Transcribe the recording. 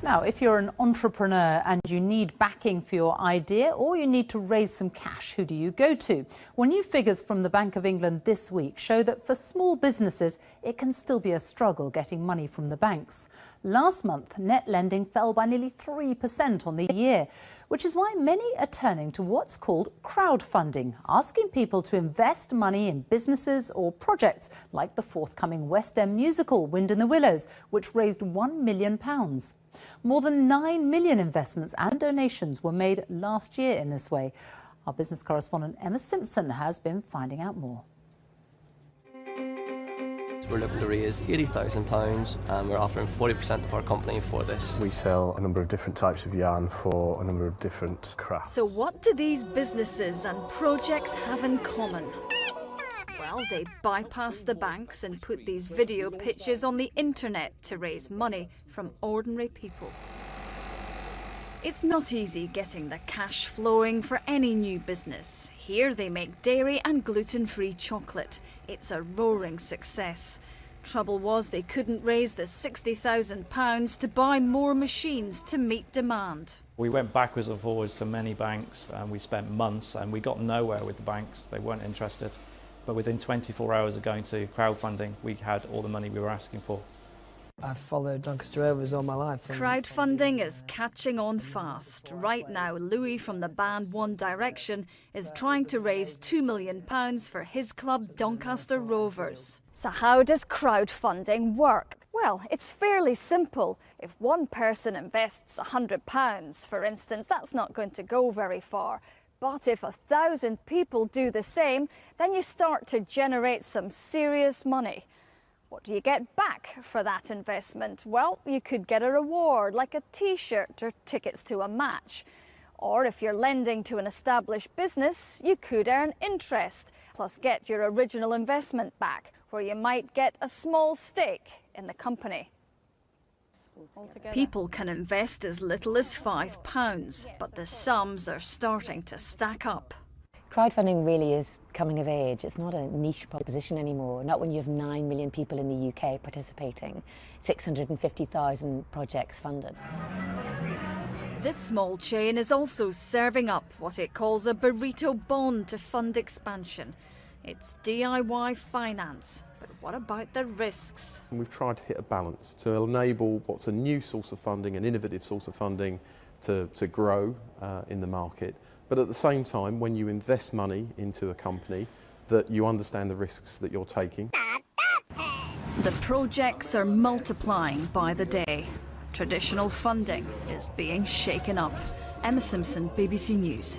Now, if you're an entrepreneur and you need backing for your idea or you need to raise some cash, who do you go to? Well, new figures from the Bank of England this week show that for small businesses, it can still be a struggle getting money from the banks. Last month, net lending fell by nearly 3% on the year, which is why many are turning to what's called crowdfunding, asking people to invest money in businesses or projects like the forthcoming West End musical Wind in the Willows, which raised £1 million. More than 9 million investments and donations were made last year in this way. Our business correspondent Emma Simpson has been finding out more. We're looking to raise £80,000 and we're offering 40% of our company for this. We sell a number of different types of yarn for a number of different crafts. So what do these businesses and projects have in common? Well, they bypass the banks and put these video pitches on the internet to raise money from ordinary people. It's not easy getting the cash flowing for any new business. Here they make dairy and gluten-free chocolate. It's a roaring success. Trouble was they couldn't raise the £60,000 to buy more machines to meet demand. We went backwards and forwards to many banks and we spent months and we got nowhere with the banks. They weren't interested. But within 24 hours of going to crowdfunding, we had all the money we were asking for. I've followed Doncaster Rovers all my life. Crowdfunding is catching on fast. Right now, Louis from the band One Direction is trying to raise £2 million for his club, Doncaster Rovers. So how does crowdfunding work? Well, it's fairly simple. If one person invests £100, for instance, that's not going to go very far. But if 1,000 people do the same, then you start to generate some serious money. What do you get back for that investment? Well, you could get a reward like a T-shirt or tickets to a match. Or if you're lending to an established business, you could earn interest, plus get your original investment back, where you might get a small stake in the company. People can invest as little as £5, but the sums are starting to stack up. Crowdfunding really is coming of age. It's not a niche proposition anymore, not when you have 9 million people in the UK participating, 650,000 projects funded. This small chain is also serving up what it calls a burrito bond to fund expansion. It's DIY finance, but what about the risks? We've tried to hit a balance to enable what's a new source of funding, an innovative source of funding to grow in the market. But at the same time, when you invest money into a company, that you understand the risks that you're taking. The projects are multiplying by the day. Traditional funding is being shaken up. Emma Simpson, BBC News.